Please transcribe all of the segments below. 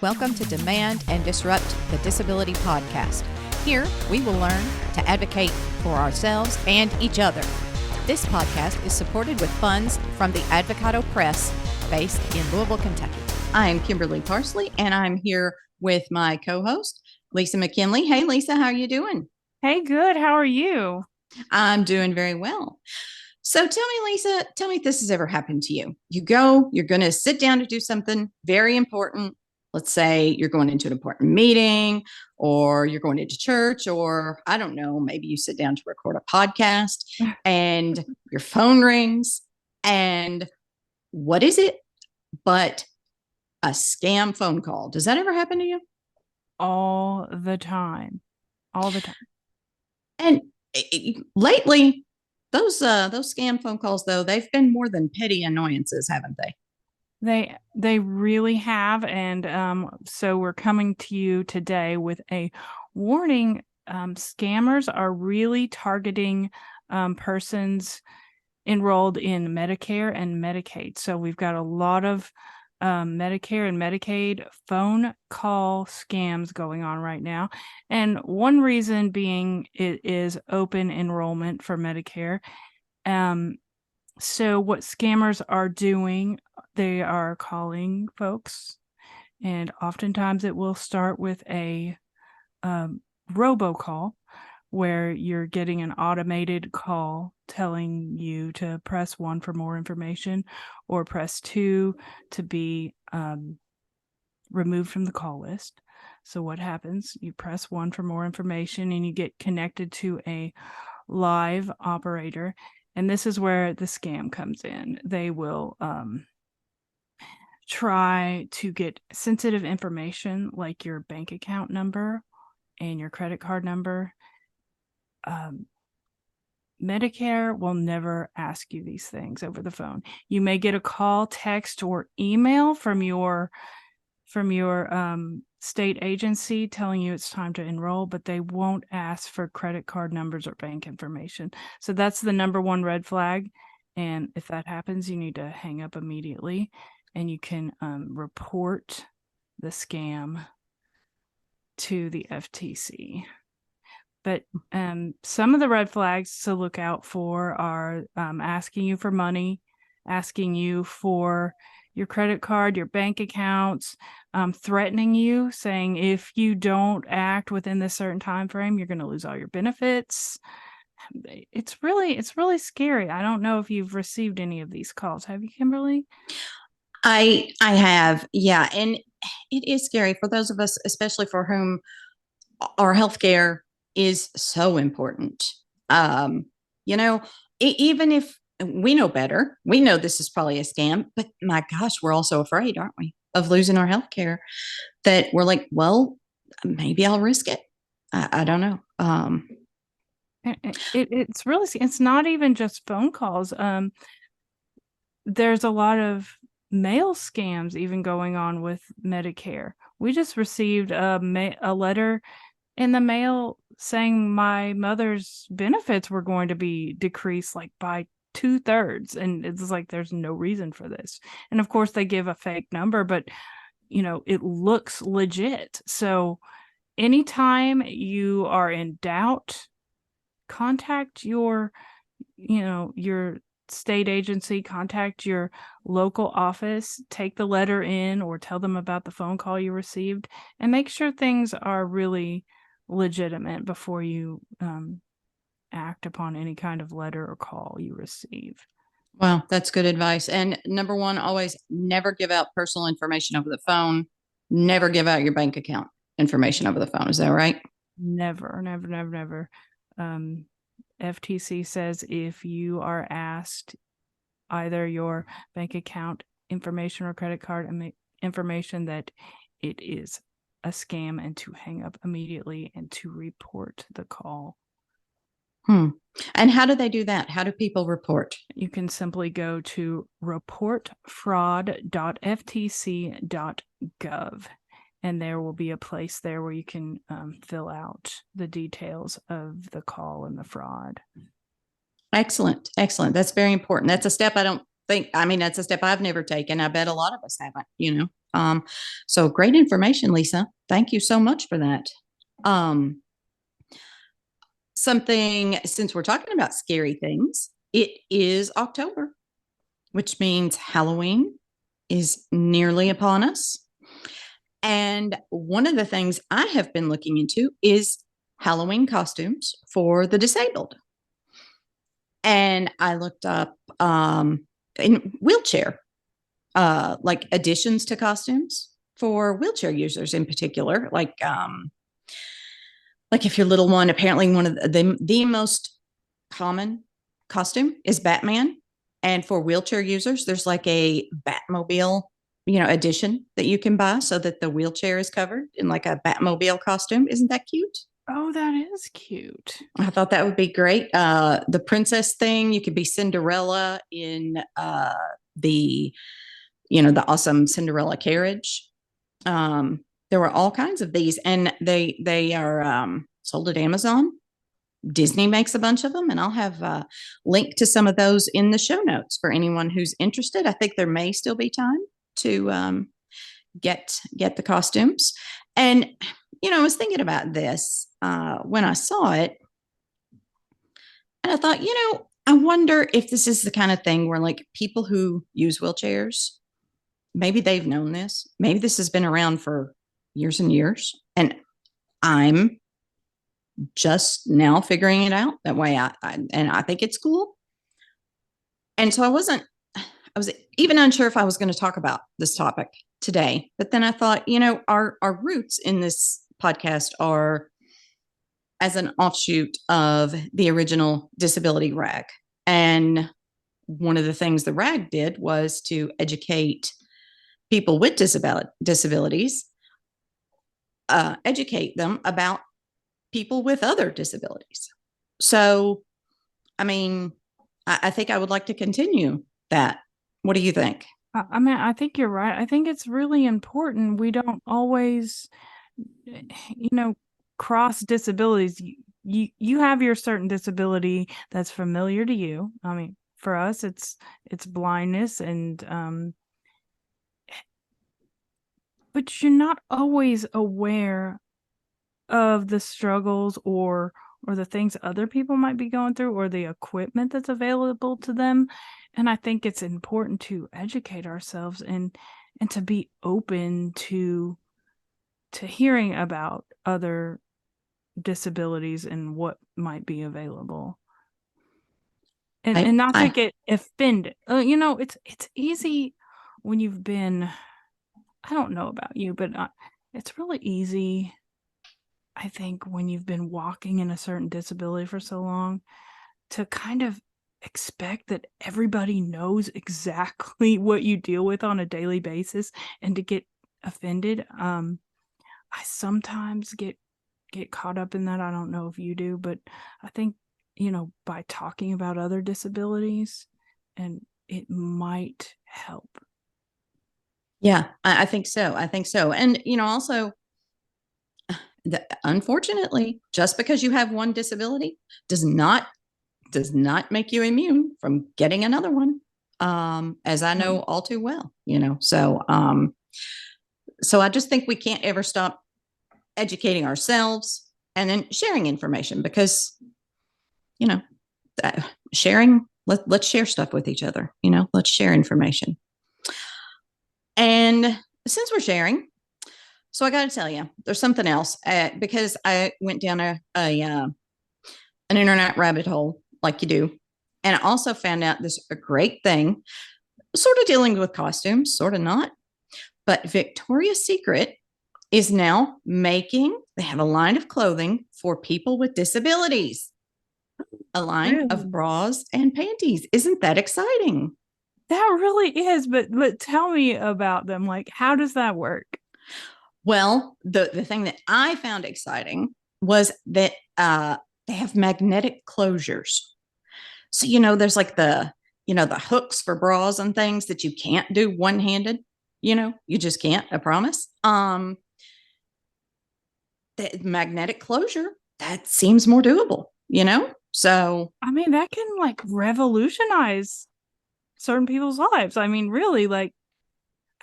Welcome to Demand and Disrupt, the Disability Podcast. Here, we will learn to advocate for ourselves and each other. This podcast is supported with funds from the Avocado Press, based in Louisville, Kentucky. I'm Kimberly Parsley, and I'm here with my co-host, Lisa McKinley. Hey, Lisa, how are you doing? Hey, good. How are you? I'm doing very well. So tell me, Lisa, if this has ever happened to you. You're going to sit down to do something very important. Let's say you're going into an important meeting, or you're going into church, or I don't know, maybe you sit down to record a podcast and your phone rings. And what is it but a scam phone call? Does that ever happen to you? All the time. And lately, those scam phone calls, though, they've been more than petty annoyances, haven't they? They really have. And so we're coming to you today with a warning. Scammers are really targeting persons enrolled in Medicare and Medicaid. So we've got a lot of Medicare and Medicaid phone call scams going on right now. And one reason being it is open enrollment for Medicare. So what scammers are doing, they are calling folks, and oftentimes it will start with a robocall, where you're getting an automated call telling you to press 1 for more information, or press 2 to be removed from the call list. So what happens? You press 1 for more information and you get connected to a live operator. And this is where the scam comes in. They will try to get sensitive information like your bank account number and your credit card number. Medicare will never ask you these things over the phone. You may get a call, text, or email from your state agency telling you it's time to enroll, but they won't ask for credit card numbers or bank information. So that's the number one red flag. And if that happens, you need to hang up immediately, and you can report the scam to the FTC. But some of the red flags to look out for are asking you for money, asking you for your credit card, your bank accounts, threatening you, saying if you don't act within this certain time frame, you're going to lose all your benefits. It's really scary. I don't know if you've received any of these calls. Have you, Kimberly? I have, yeah, and it is scary for those of us, especially for whom our healthcare is so important. Even if we know better, we know this is probably a scam, but my gosh, we're also afraid, aren't we, of losing our health care, that we're like, well, maybe I'll risk it. I don't know. It's not even just phone calls. There's a lot of mail scams even going on with Medicare. We just received a letter in the mail saying my mother's benefits were going to be decreased like by 2/3, and it's like there's no reason for this. And of course they give a fake number, but it looks legit. So anytime you are in doubt, contact your state agency, contact your local office, take the letter in or tell them about the phone call you received, and make sure things are really legitimate before you act upon any kind of letter or call you receive. Well, that's good advice. And number one, always never give out personal information over the phone. Never give out your bank account information over the phone. Is that right? Never. FTC says if you are asked either your bank account information or credit card information, that it is a scam, and to hang up immediately and to report the call. And how do they do that? How do people report? You can simply go to Reportfraud.ftc.gov, and there will be a place there where you can fill out the details of the call and the fraud. Excellent. That's very important. That's a step that's a step I've never taken. I bet a lot of us haven't, So great information, Lisa. Thank you so much for that. Something, since we're talking about scary things, it is October, which means Halloween is nearly upon us. And one of the things I have been looking into is Halloween costumes for the disabled. And I looked up in wheelchair, like additions to costumes for wheelchair users in particular. Like if your little one, apparently one of the most common costume is Batman. And for wheelchair users, there's like a Batmobile, addition that you can buy so that the wheelchair is covered in like a Batmobile costume. Isn't that cute? Oh, that is cute. I thought that would be great. The princess thing, you could be Cinderella in the awesome Cinderella carriage. There were all kinds of these, and they are sold at Amazon. Disney makes a bunch of them, and I'll have a link to some of those in the show notes for anyone who's interested. I think there may still be time to get the costumes. And I was thinking about this when I saw it, and I thought, I wonder if this is the kind of thing where like people who use wheelchairs, maybe they've known this. Maybe this has been around for years and years, and I'm just now figuring it out that way. I think it's cool. And so I was even unsure if I was going to talk about this topic today, but then I thought, our roots in this podcast are as an offshoot of the original disability rag. And one of the things the rag did was to educate people with disabilities, educate them about people with other disabilities. So, I mean, I think I would like to continue that. What do you think? I mean, I think you're right. I think it's really important. We don't always, cross disabilities. You have your certain disability that's familiar to you. I mean, for us, it's blindness, and but you're not always aware of the struggles or the things other people might be going through, or the equipment that's available to them. And I think it's important to educate ourselves and to be open to hearing about other disabilities and what might be available. And not to get offended. It's easy when you've been, I don't know about you, but it's really easy, I think, when you've been walking in a certain disability for so long, to kind of expect that everybody knows exactly what you deal with on a daily basis, and to get offended. I sometimes get caught up in that. I don't know if you do, but I think, by talking about other disabilities, and it might help. Yeah, I think so. And, also, unfortunately, just because you have one disability does not make you immune from getting another one, as I know all too well. So I just think we can't ever stop educating ourselves and then sharing information, because sharing, let's share stuff with each other. Let's share information. And since we're sharing, so I got to tell you, there's something else, because I went down an internet rabbit hole, like you do. And I also found out a great thing, sort of dealing with costumes, sort of not. But Victoria's Secret is now they have a line of clothing for people with disabilities, a line of bras and panties. Isn't that exciting? That really is. But tell me about them. Like, how does that work? Well, the thing that I found exciting was that they have magnetic closures. So, there's like the hooks for bras and things that you can't do one-handed. You just can't, I promise. The magnetic closure, that seems more doable, So, I mean, that can like revolutionize certain people's lives. I mean, really, like,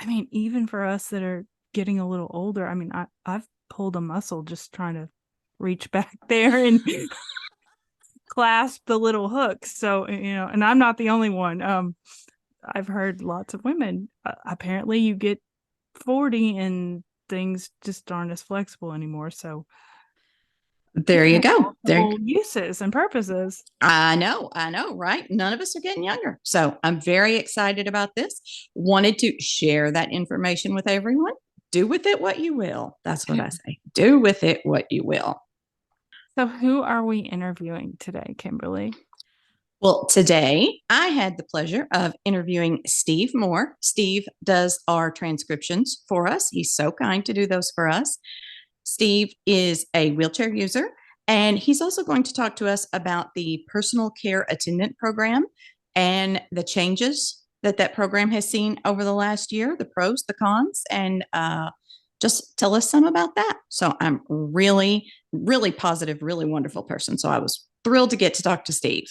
I mean, even for us that are getting a little older, I mean, I've pulled a muscle just trying to reach back there and clasp the little hooks. So, and I'm not the only one. I've heard lots of women, apparently you get 40 and things just aren't as flexible anymore. So there you go. There uses and purposes. I know, right? None of us are getting younger. So I'm very excited about this. Wanted to share that information with everyone. Do with it what you will. That's what I say. Do with it what you will. So who are we interviewing today, Kimberly? Well, today I had the pleasure of interviewing Steve Moore. Steve does our transcriptions for us. He's so kind to do those for us. Steve is a wheelchair user, and he's also going to talk to us about the personal care attendant program and the changes that program has seen over the last year, the pros, the cons, and just tell us some about that. So I'm really, really positive, really wonderful person. So I was thrilled to get to talk to Steve.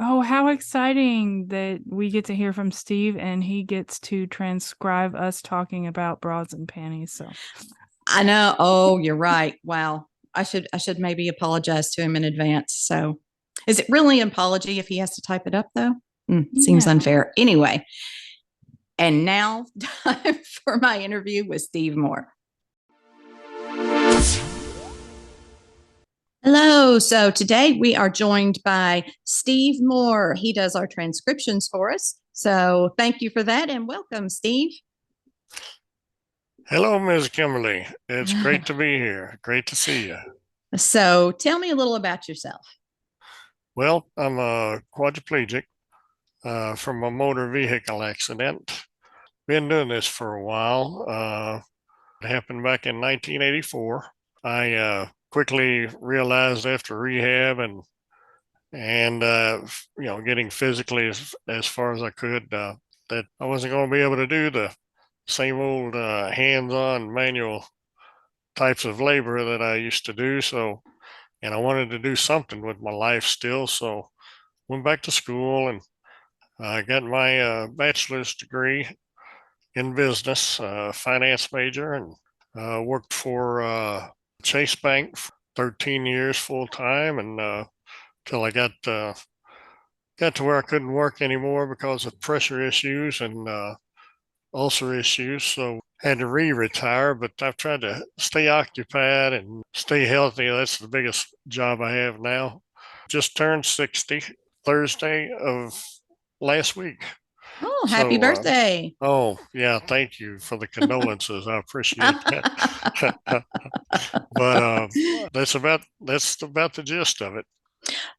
Oh, how exciting that we get to hear from Steve and he gets to transcribe us talking about bras and panties. So I know. Oh, you're right. Wow. I should maybe apologize to him in advance. So is it really an apology if he has to type it up though? Seems unfair. Anyway, and now time for my interview with Steve Moore. Hello. So today we are joined by Steve Moore. He does our transcriptions for us. So thank you for that and welcome, Steve. Hello, Ms. Kimberly. It's great to be here. Great to see you. So tell me a little about yourself. Well, I'm a quadriplegic from a motor vehicle accident. Been doing this for a while. It happened back in 1984. I quickly realized after rehab and getting physically as far as I could that I wasn't going to be able to do the same old hands-on manual types of labor that I used to do. So, and I wanted to do something with my life still. So went back to school and I got my bachelor's degree in business, finance major, and worked for Chase Bank for 13 years full time, and till I got to where I couldn't work anymore because of pressure issues and ulcer issues. So had to retire, but I've tried to stay occupied and stay healthy. That's the biggest job I have now. Just turned 60 Thursday of last week. Oh, happy birthday. Oh, yeah. Thank you for the condolences. I appreciate that. But that's about the gist of it.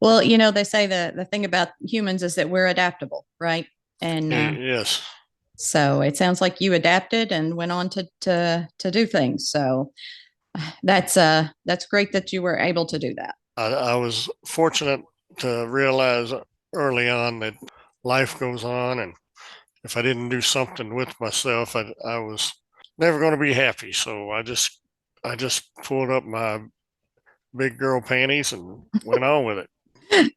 Well, they say the thing about humans is that we're adaptable, right? And yes. So it sounds like you adapted and went on to do things. So that's great that you were able to do that. I was fortunate to realize early on that life goes on, and if I didn't do something with myself, I was never going to be happy. So I just pulled up my big girl panties and went on with it.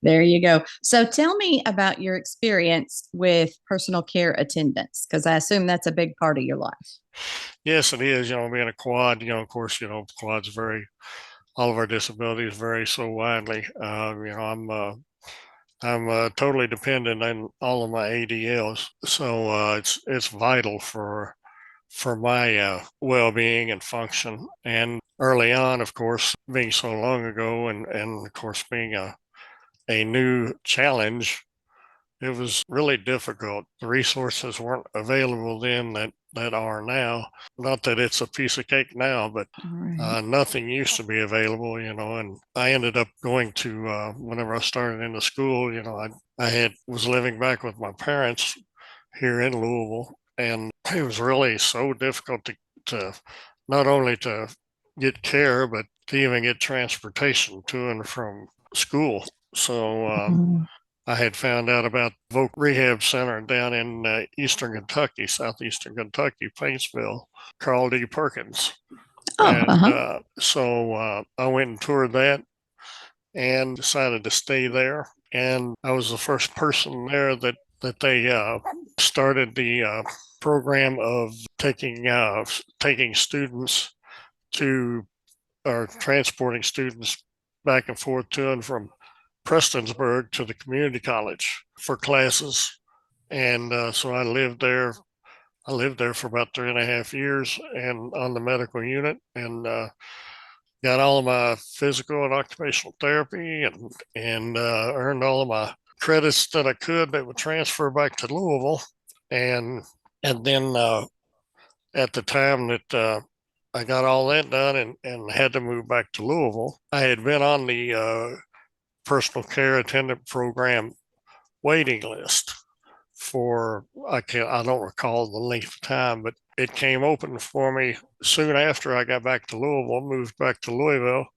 There you go. So tell me about your experience with personal care attendants, because I assume that's a big part of your life. Yes, it is. Being a quad, of course, quads vary. All of our disabilities vary so widely. I'm totally dependent on all of my ADLs, so it's vital for my well-being and function. And early on, of course, being so long ago, and of course being a new challenge, it was really difficult. The resources weren't available then that are now. Not that it's a piece of cake now, but nothing used to be available, and I ended up going to, whenever I started into school, I was living back with my parents here in Louisville, and it was really so difficult to not only to get care, but to even get transportation to and from school. So I had found out about Voc Rehab Center down in eastern Kentucky, southeastern Kentucky, Paintsville, Carl D. Perkins. So I went and toured that and decided to stay there. And I was the first person there that they started the program of taking students to, or transporting students back and forth to and from Prestonsburg to the community college for classes. And so I lived there. I lived there for about 3.5 years and on the medical unit, and got all of my physical and occupational therapy, and earned all of my credits that I could that would transfer back to Louisville. And then at the time that I got all that done and had to move back to Louisville, I had been on the personal care attendant program waiting list for, I don't recall the length of time, but it came open for me soon after I got back to Louisville, moved back to Louisville,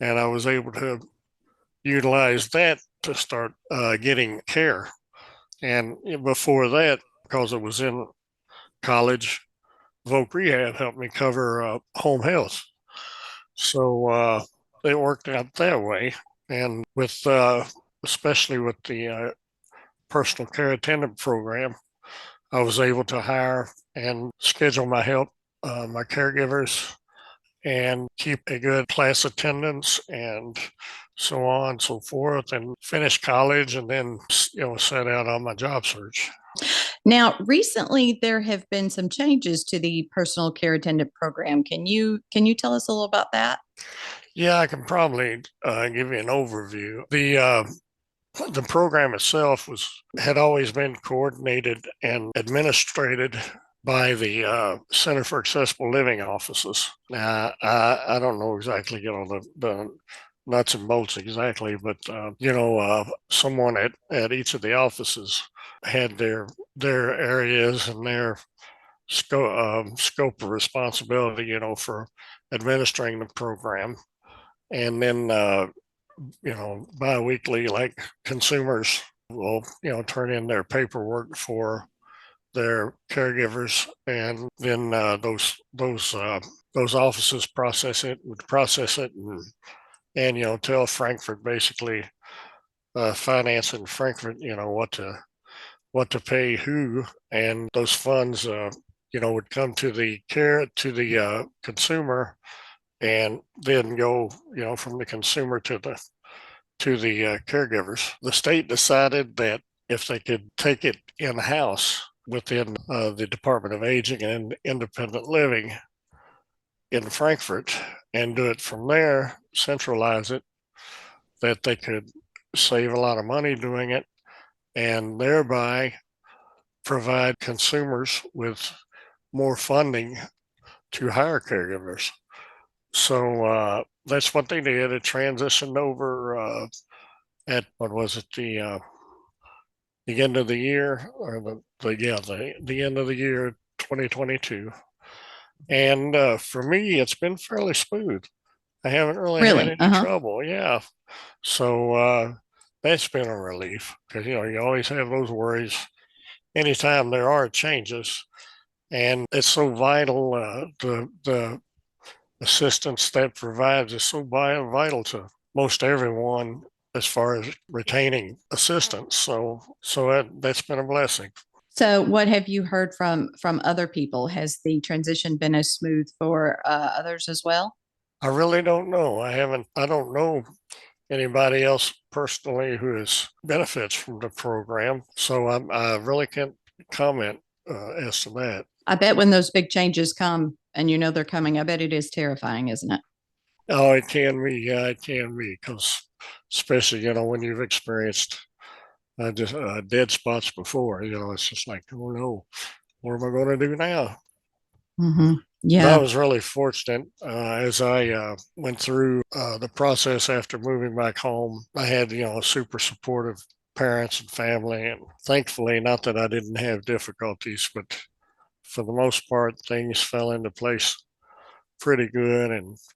and I was able to utilize that to start getting care. And before that, because it was in college, Voc Rehab helped me cover home health. So it worked out that way. And with, especially with the personal care attendant program, I was able to hire and schedule my help, my caregivers, and keep a good class attendance and so on and so forth, and finish college, and then set out on my job search. Now, recently there have been some changes to the personal care attendant program. Can you tell us a little about that? Yeah, I can probably give you an overview. The program itself had always been coordinated and administrated by the Center for Accessible Living offices. Now, I don't know exactly, the nuts and bolts exactly, but someone at each of the offices had their areas and their scope of responsibility, for administering the program. And then bi-weekly, like, consumers will turn in their paperwork for their caregivers, and then those offices would process it and tell Frankfurt, basically, finance in Frankfurt, what to pay who, and those funds would come to the consumer, and then go from the consumer to the caregivers. The state decided that if they could take it in-house within the Department of Aging and Independent Living in Frankfurt and do it from there, centralize it, that they could save a lot of money doing it and thereby provide consumers with more funding to hire caregivers. So that's what they did. It transitioned over at, what was it, the end of the year, or the end of the year 2022. And for me, it's been fairly smooth. I haven't really had any trouble. Yeah. So that's been a relief, because you always have those worries anytime there are changes, and it's so vital. The assistance that provides is so vital to most everyone as far as retaining assistance. So that's been a blessing. So what have you heard from other people? Has the transition been as smooth for others as well? I really don't know. I don't know anybody else personally who benefits from the program. So I really can't comment as to that. I bet when those big changes come and they're coming, I bet it is terrifying, isn't it? Oh, it can be. Yeah, it can be, because especially, when you've experienced just dead spots before, it's just like, oh no, what am I going to do now? Mm-hmm. Yeah. I was really fortunate as I went through the process after moving back home. I had, super supportive parents and family, and thankfully, not that I didn't have difficulties, but for the most part, things fell into place pretty good.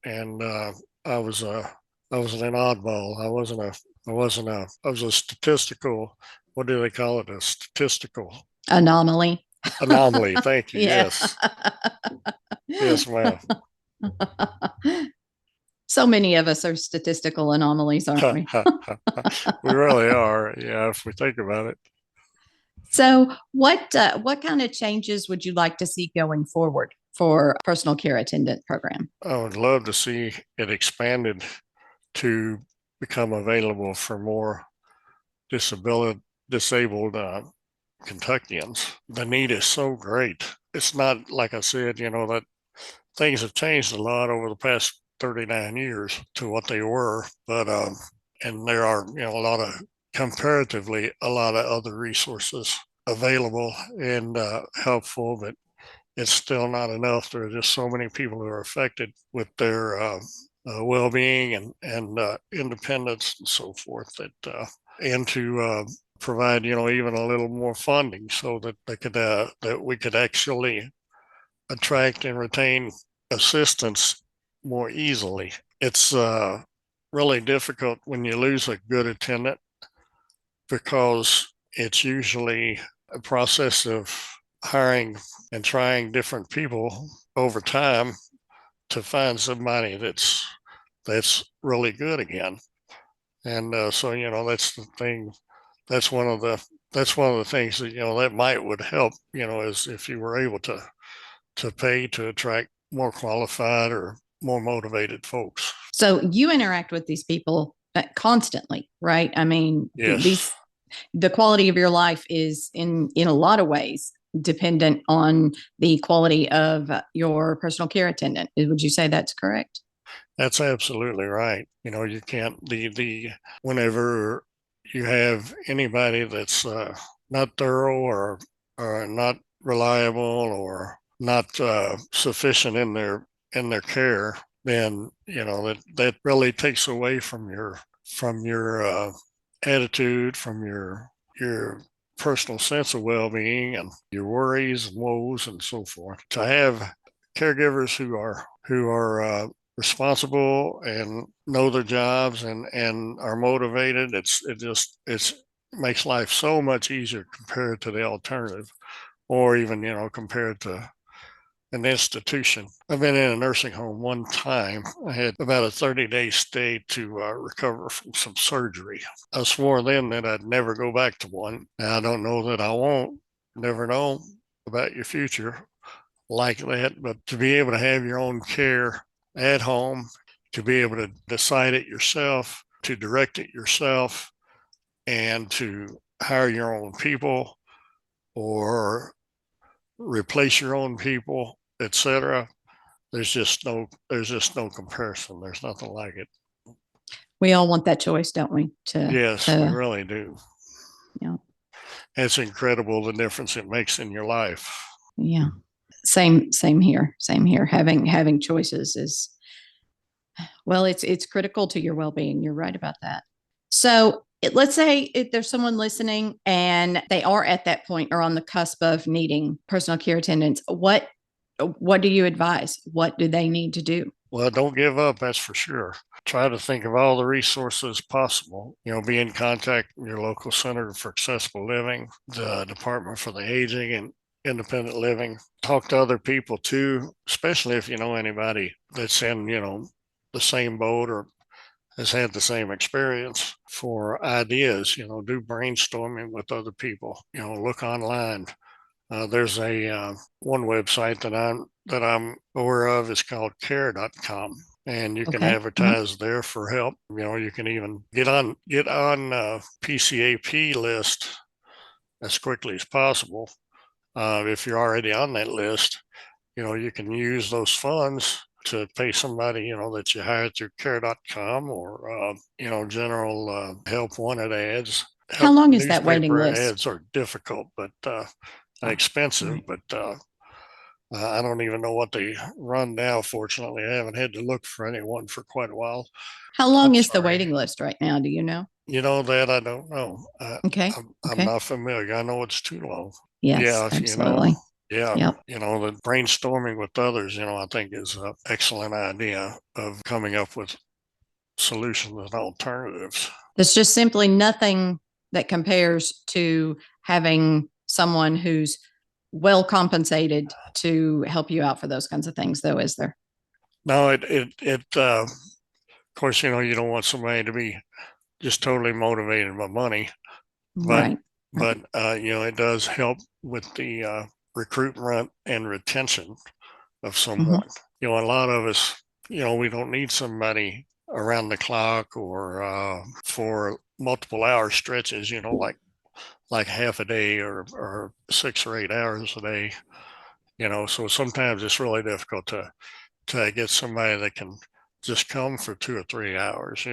And I was an oddball. I was a statistical, what do they call it? A statistical anomaly. Thank you. Yeah. Yes, ma'am. So many of us are statistical anomalies, aren't we? We really are. Yeah, if we think about it. So what kind of changes would you like to see going forward for personal care attendant program? I would love to see it expanded to become available for more disabled Kentuckians. The need is so great. It's not, like I said, that things have changed a lot over the past 39 years to what they were, but and there are comparatively a lot of other resources available and helpful, but it's still not enough. There are just so many people who are affected with their well-being and independence and so forth, that and to provide even a little more funding so that that we could actually attract and retain assistance more easily. It's really difficult when you lose a good attendant, because it's usually a process of hiring and trying different people over time to find somebody that's really good again. And so that's the thing. That's one of the things that that would help. Is if you were able to pay to attract more qualified or more motivated folks. So you interact with these people constantly, right? I mean, yes. The quality of your life is in a lot of ways dependent on the quality of your personal care attendant. Would you say that's correct? That's absolutely right. You can't whenever you have anybody that's not thorough or not reliable or not sufficient in their care, then that really takes away from your attitude, from your personal sense of well-being and your worries and woes and so forth. To have caregivers who are responsible and know their jobs and are motivated, it makes life so much easier compared to the alternative, or even compared to an institution. I've been in a nursing home one time. I had about a 30-day stay to recover from some surgery. I swore then that I'd never go back to one. Now, I don't know that I won't. Never know about your future like that, but to be able to have your own care at home, to be able to decide it yourself, to direct it yourself, and to hire your own people or replace your own people, etc. There's just no comparison. There's nothing like it. We all want that choice, don't we? Yes, we really do. Yeah. It's incredible the difference it makes in your life. Yeah. Same here. Same here. Having choices is, well, it's critical to your well-being. You're right about that. So let's say if there's someone listening and they are at that point or on the cusp of needing personal care attendants, what do you advise? What do they need to do? Well, don't give up, that's for sure. Try to think of all the resources possible. Be in contact with your local Center for Accessible Living, the Department for the Aging and Independent Living. Talk to other people too, especially if you know anybody that's in, the same boat or has had the same experience, for ideas. Do brainstorming with other people. Look online. There's a one website that I'm aware of is called care.com, and you can advertise there for help. You can even get on PCAP list as quickly as possible. If you're already on that list, you can use those funds to pay somebody, that you hired through care.com or, general help wanted ads. How long is that waiting list? Ads are difficult, but expensive, right. But I don't even know what they run now. Fortunately, I haven't had to look for anyone for quite a while. How long is the waiting list right now? Do you know? That I don't know. I'm not familiar. I know it's too long. Yes, yeah, absolutely. Yeah, the brainstorming with others, I think is an excellent idea of coming up with solutions and alternatives. There's just simply nothing that compares to having someone who's well compensated to help you out for those kinds of things, though, is there? No, of course, you don't want somebody to be just totally motivated by money, but, right. but it does help with the recruitment and retention of someone. A lot of us, we don't need somebody around the clock or for multiple hour stretches, like half a day or 6 or 8 hours a day. So sometimes it's really difficult to get somebody that can just come for 2 or 3 hours,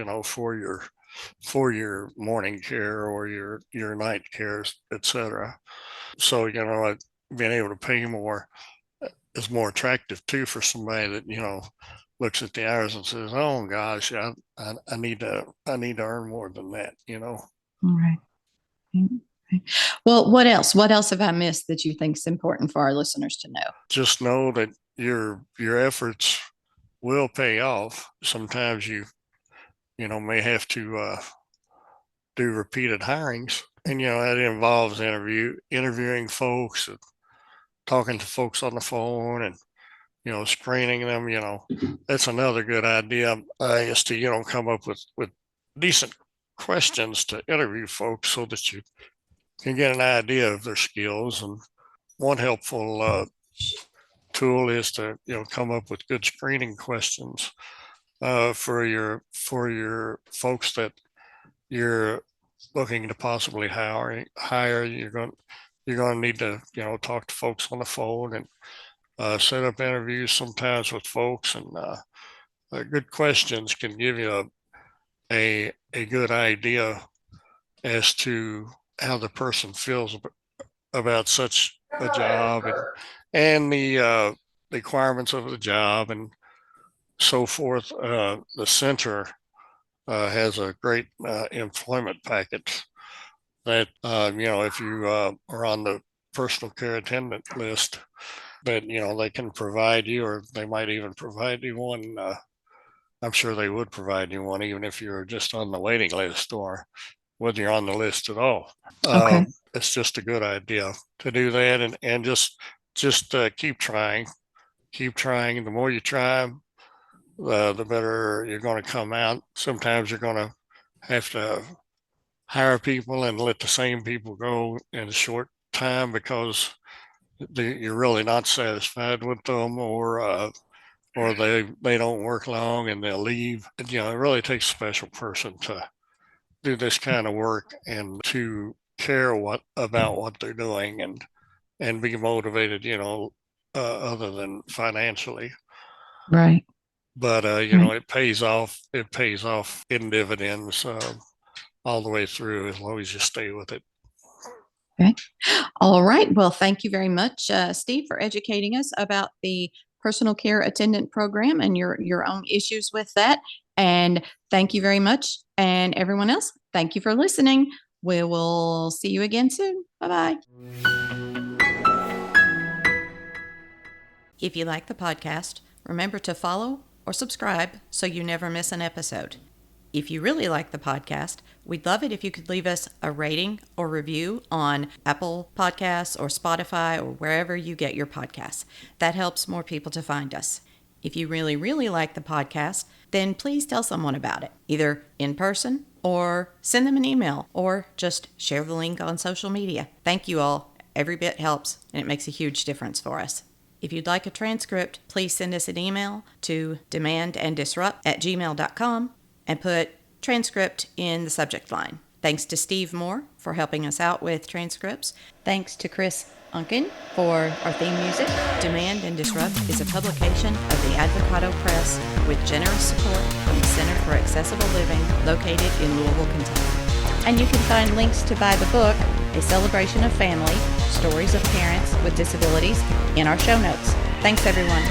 for your morning care or your night care, etc. So, being able to pay more is more attractive too for somebody that, looks at the hours and says, "Oh gosh, I need to earn more than that." All right. Well, what else? What else have I missed that you think is important for our listeners to know? Just know that your efforts will pay off. Sometimes you may have to do repeated hirings, and that involves interviewing folks, and talking to folks on the phone, and screening them. That's another good idea is to come up with decent questions to interview folks so that you can get an idea of their skills. And one helpful tool is to come up with good screening questions for your folks that you're looking to possibly hire. You're going to need to talk to folks on the phone and set up interviews sometimes with folks, and good questions can give you a good idea as to how the person feels about such a job and the requirements of the job and so forth. The center has a great employment package that, if you are on the personal care attendant list, that, they can provide you, or they might even provide you one. I'm sure they would provide you one, even if you're just on the waiting list or whether you're on the list at all. Okay. It's just a good idea to do that, and just keep trying. Keep trying. The more you try, the better you're going to come out. Sometimes you're going to have to hire people and let the same people go in a short time because you're really not satisfied with them, or they don't work long and they'll leave. It really takes a special person to do this kind of work and to care about what they're doing and be motivated, other than financially. Right. But it pays off. It pays off in dividends all the way through, as long as you stay with it. Okay. All right. Well, thank you very much, Steve, for educating us about the personal care attendant program and your own issues with that. And thank you very much. And everyone else, thank you for listening. We will see you again soon. Bye-bye. If you like the podcast, remember to follow or subscribe so you never miss an episode. If you really like the podcast, we'd love it if you could leave us a rating or review on Apple Podcasts or Spotify or wherever you get your podcasts. That helps more people to find us. If you really, really like the podcast, then please tell someone about it, either in person or send them an email or just share the link on social media. Thank you all. Every bit helps, and it makes a huge difference for us. If you'd like a transcript, please send us an email to demandanddisrupt@gmail.com and put transcript in the subject line. Thanks to Steve Moore for helping us out with transcripts. Thanks to Chris Unkin for our theme music. Demand and Disrupt is a publication of the Avocado Press with generous support from the Center for Accessible Living located in Louisville, Kentucky. And you can find links to buy the book, A Celebration of Family, Stories of Parents with Disabilities, in our show notes. Thanks, everyone.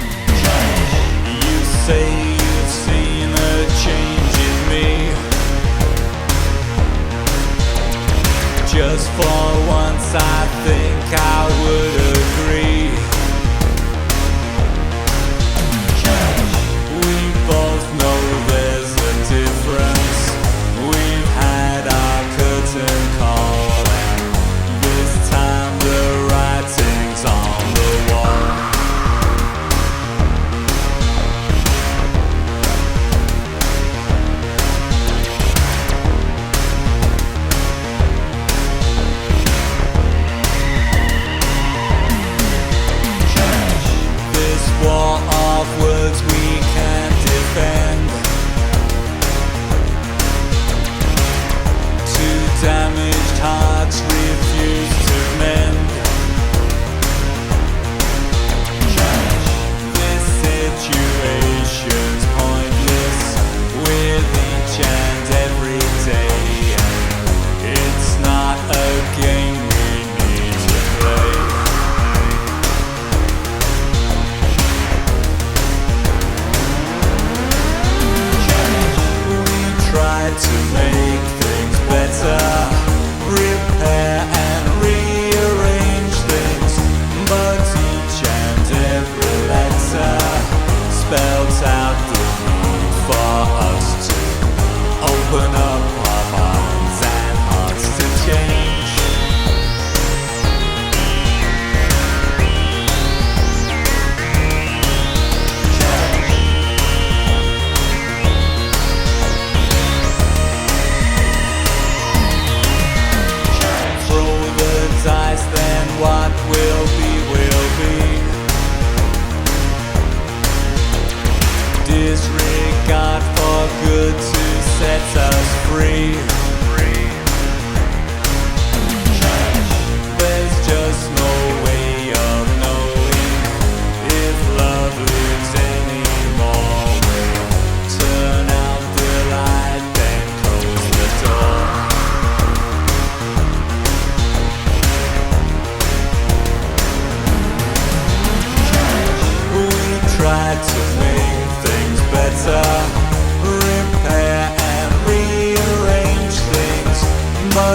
You say you've seen a change in me. Just for once I think I would agree. We both know there's a difference. We've had our curtain call, and this time the writing's on the wall.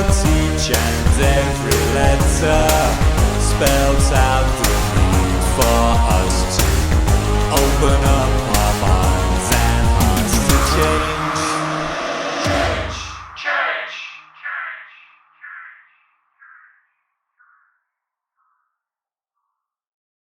each and every letter spelled out.